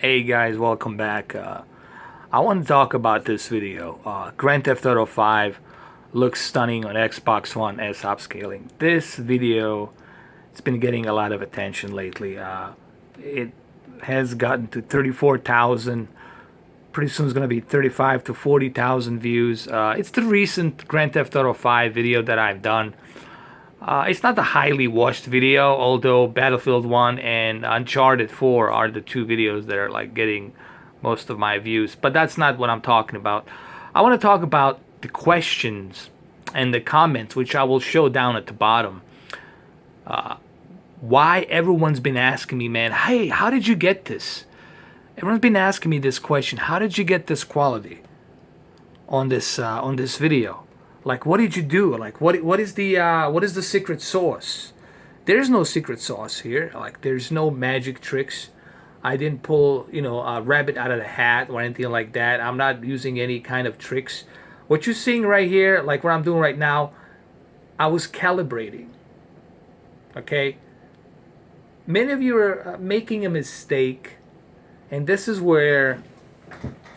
Hey guys, welcome back. I want to talk about this video. Grand Theft Auto 5 looks stunning on Xbox One S upscaling. This video, it's been getting a lot of attention lately. It has gotten to 34,000. Pretty soon it's going to be 35 to 40,000 views. It's the recent Grand Theft Auto 5 video that I've done. It's not a highly watched video, although Battlefield 1 and Uncharted 4 are the two videos that are like getting most of my views. But that's not what I'm talking about. I want to talk about the questions and the comments, which I will show down at the bottom. Why everyone's been asking me, man, hey, how did you get this? Everyone's been asking me this question. How did you get this quality on this video? Like, what did you do? Like, what is the secret sauce? There's no secret sauce here. Like, there's no magic tricks. I didn't pull, a rabbit out of the hat or anything like that. I'm not using any kind of tricks. What you're seeing right here, like what I'm doing right now, I was calibrating. Okay? Many of you are making a mistake, and this is where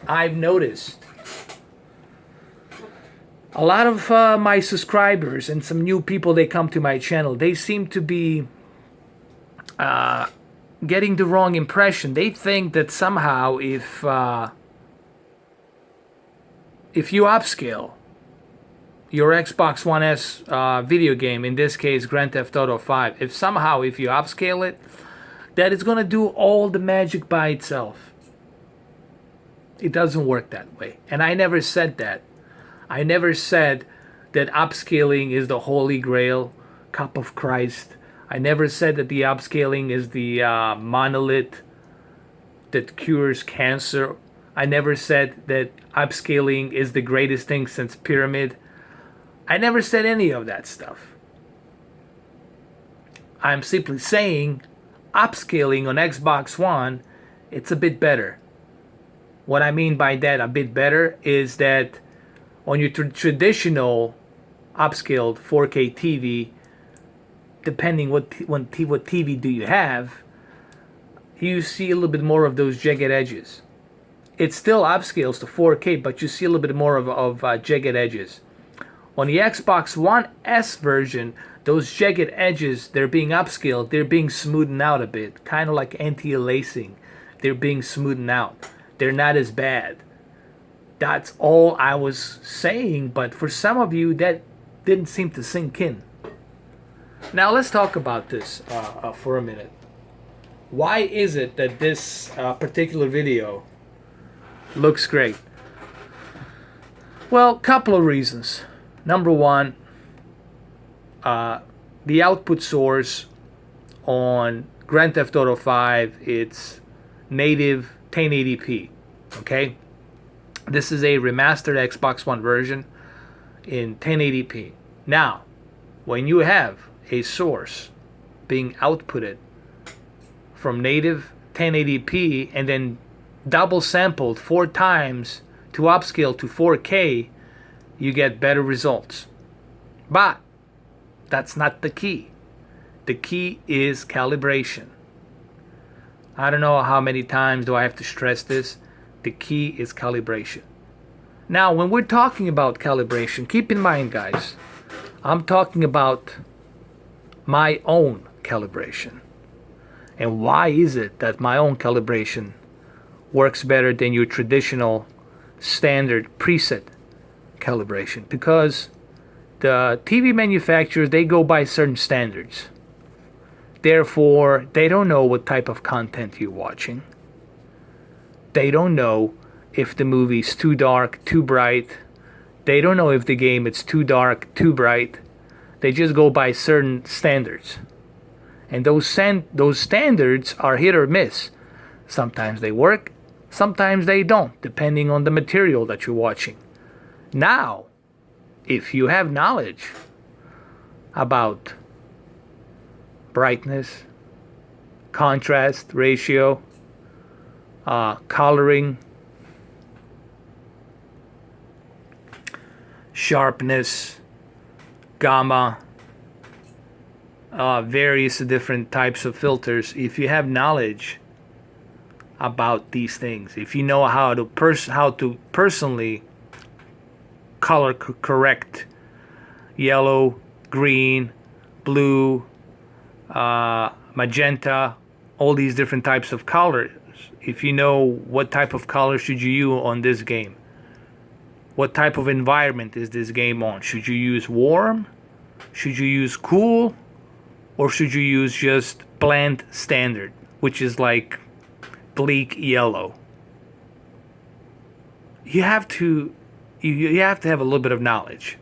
I've noticed a lot of my subscribers and some new people, they come to my channel, they seem to be getting the wrong impression. They think that somehow if you upscale your Xbox One S video game, in this case Grand Theft Auto 5, if you upscale it, that it's going to do all the magic by itself. It doesn't work that way. And I never said that. I never said that upscaling is the holy grail, cup of Christ. I never said that the upscaling is the monolith that cures cancer. I never said that upscaling is the greatest thing since pyramid. I never said any of that stuff. I'm simply saying upscaling on Xbox One, it's a bit better. What I mean by that, a bit better, is that on your traditional upscaled 4K TV, depending what TV do you have, you see a little bit more of those jagged edges. It still upscales to 4K, but you see a little bit more of jagged edges. On the Xbox One S version, those jagged edges, they're being upscaled, they're being smoothed out a bit, kind of like anti-aliasing. They're being smoothed out. They're not as bad. That's all I was saying, but for some of you that didn't seem to sink in. Now let's talk about this for a minute. Why is it that this particular video looks great? Well, couple of reasons. Number one, the output source on Grand Theft Auto 5, it's native 1080p, okay? This is a remastered Xbox One version in 1080p. Now, when you have a source being outputted from native 1080p and then double sampled 4 times to upscale to 4K, you get better results. But that's not the key. The key is calibration. I don't know how many times do I have to stress this. The key is calibration. Now, when we're talking about calibration, keep in mind, guys, I'm talking about my own calibration. And why is it that my own calibration works better than your traditional standard preset calibration? Because the TV manufacturers, they go by certain standards. Therefore, they don't know what type of content you're watching. They don't know if the movie's too dark, too bright. They don't know if the game is too dark, too bright. They just go by certain standards. And those standards are hit or miss. Sometimes they work, sometimes they don't, depending on the material that you're watching. Now, if you have knowledge about brightness, contrast ratio, coloring, sharpness, gamma, various different types of filters. If you have knowledge about these things. If you know how to personally color correct yellow, green, blue, magenta, all these different types of colors. If you know what type of color should you use on this game, what type of environment is this game on? Should you use warm? Should you use cool? Or should you use just bland standard, which is like bleak yellow? You have to have a little bit of knowledge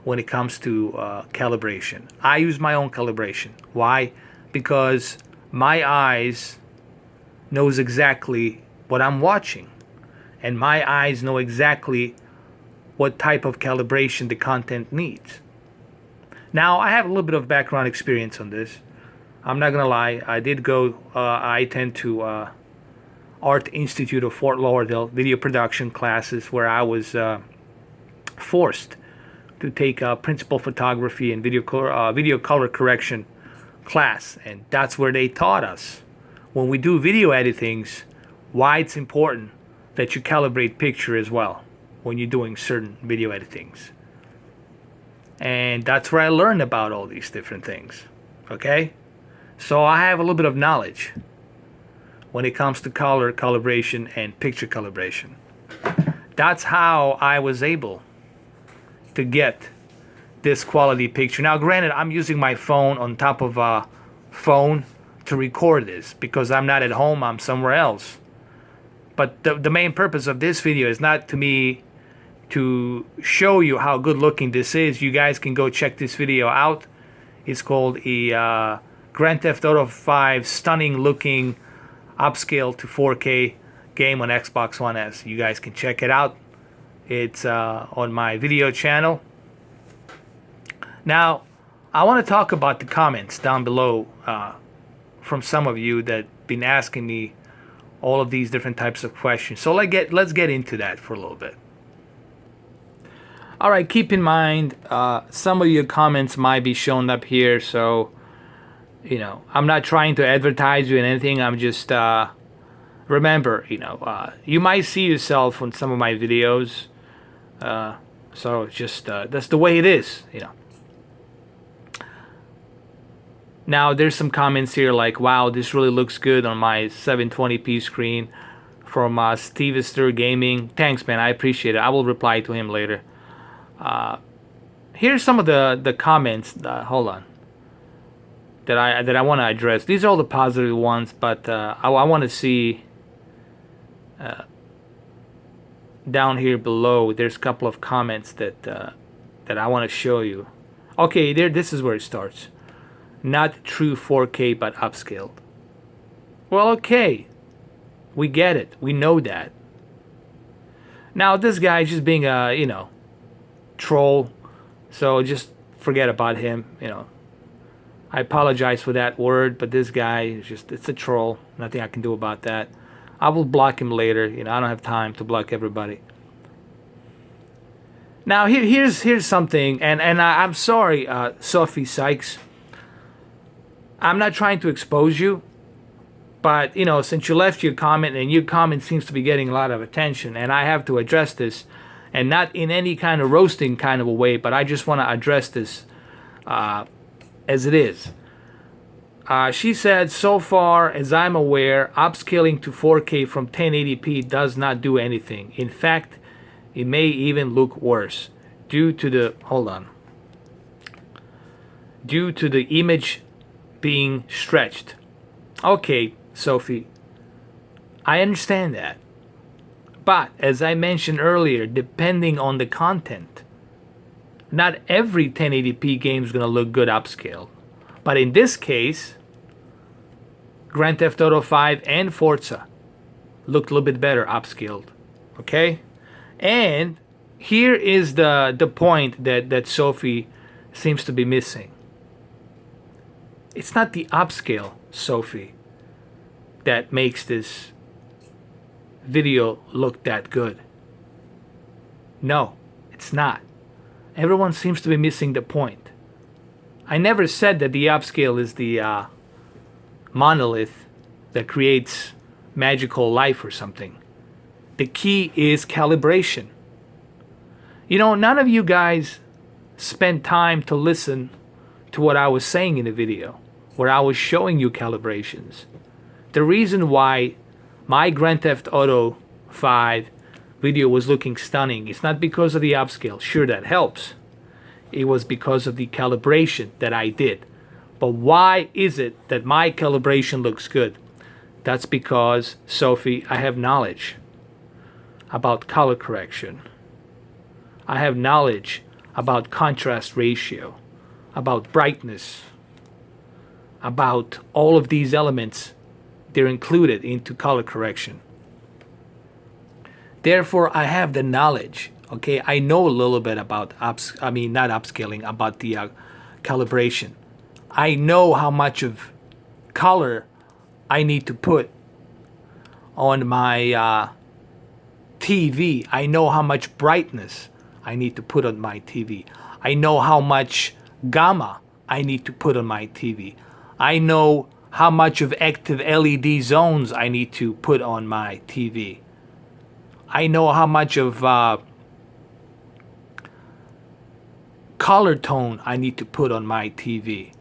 when it comes to calibration. I use my own calibration. Why? Because my eyes knows exactly what I'm watching, and my eyes know exactly what type of calibration the content needs. Now, I have a little bit of background experience on this. I'm not gonna lie. I did go. I attend to Art Institute of Fort Lauderdale video production classes, where I was forced to take a principal photography and video color correction class, and that's where they taught us, when we do video editings, why it's important that you calibrate picture as well when you're doing certain video editings. And that's where I learned about all these different things. Okay, so I have a little bit of knowledge when it comes to color calibration and picture calibration. That's how I was able to get this quality picture. Now, granted, I'm using my phone on top of a phone to record this because I'm not at home, I'm somewhere else. But the main purpose of this video is not to me to show you how good looking this is. You guys can go check this video out. It's called a Grand Theft Auto 5 stunning looking upscale to 4K game on Xbox One S. You guys can check it out. It's on my video channel. Now, I want to talk about the comments down below from some of you that been asking me all of these different types of questions. So let's get into that for a little bit. All right, keep in mind some of your comments might be shown up here, so I'm not trying to advertise you in anything. I'm just remember, you might see yourself on some of my videos, so it's just that's the way it is. Now there's some comments here like, wow, this really looks good on my 720p screen, from Steve Stir Gaming. Thanks, man, I appreciate it. I will reply to him later. Here's some of the comments. Hold on. That I want to address. These are all the positive ones, but I want to see down here below. There's a couple of comments that I want to show you. Okay, there. This is where it starts. Not true 4K, but upscaled. Well, okay, we get it. We know that. Now this guy is just being a troll, so just forget about him. I apologize for that word, but this guy is it's a troll. Nothing I can do about that. I will block him later. I don't have time to block everybody. Now here's something, and I'm sorry, Sophie Sykes. I'm not trying to expose you, but since you left your comment, and your comment seems to be getting a lot of attention, and I have to address this, and not in any kind of roasting kind of a way, but I just want to address this as it is. She said, so far as I'm aware, upscaling to 4K from 1080p does not do anything. In fact, it may even look worse due to the image being stretched. Okay, Sophie, I understand that. But as I mentioned earlier, depending on the content, not every 1080p game is going to look good upscaled. But in this case, Grand Theft Auto 5 and Forza looked a little bit better upscaled. Okay? And here is the point that Sophie seems to be missing. It's not the upscale, Sophie, that makes this video look that good. No, it's not. Everyone seems to be missing the point. I never said that the upscale is the monolith that creates magical life or something. The key is calibration. You know, none of you guys spent time to listen to what I was saying in the video, where I was showing you calibrations. The reason why my Grand Theft Auto 5 video was looking stunning is not because of the upscale. Sure, that helps. It was because of the calibration that I did. But why is it that my calibration looks good? That's because, Sophie, I have knowledge about color correction. I have knowledge about contrast ratio, about brightness, about all of these elements. They're included into color correction. Therefore, I have the knowledge. Okay, I know a little bit about not upscaling, about the calibration. I know how much of color I need to put on my TV. I know how much brightness I need to put on my TV. I know how much gamma I need to put on my TV. I know how much of active LED zones I need to put on my TV. I know how much of color tone I need to put on my TV.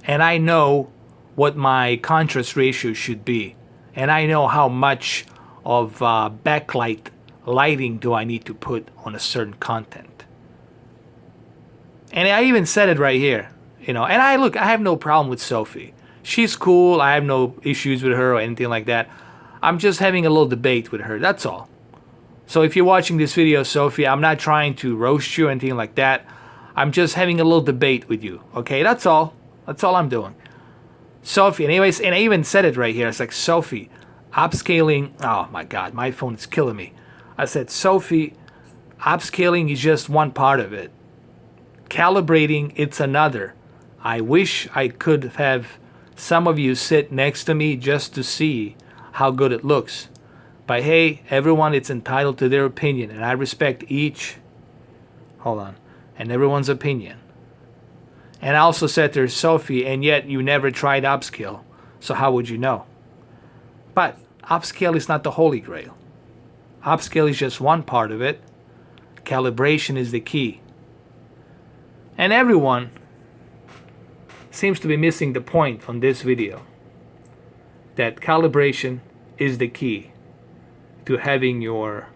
And I know what my contrast ratio should be. And I know how much of backlight lighting do I need to put on a certain content. And I even said it right here. You know, and I have no problem with Sophie. She's cool. I have no issues with her or anything like that. I'm just having a little debate with her. That's all. So if you're watching this video, Sophie, I'm not trying to roast you or anything like that. I'm just having a little debate with you. Okay, that's all. That's all I'm doing. Sophie, anyways, and I even said it right here. It's like, Sophie, upscaling. Oh my God, my phone is killing me. I said, Sophie, upscaling is just one part of it. Calibrating, it's another. I wish I could have some of you sit next to me just to see how good it looks. But hey, everyone is entitled to their opinion, and I respect and everyone's opinion. And I also said to her, Sophie, and yet you never tried upscale, so how would you know? But upscale is not the holy grail. Upscale is just one part of it. Calibration is the key. And everyone seems to be missing the point on this video, that calibration is the key to having your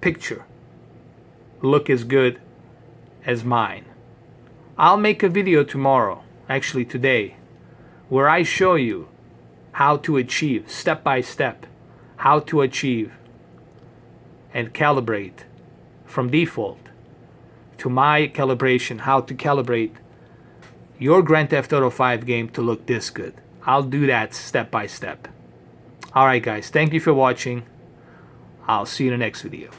picture look as good as mine. I'll make a video tomorrow, actually today, where I show you how to achieve, step by step, how to achieve and calibrate from default to my calibration, how to calibrate your Grand Theft Auto 5 game to look this good. I'll do that step by step. Alright guys, thank you for watching. I'll see you in the next video.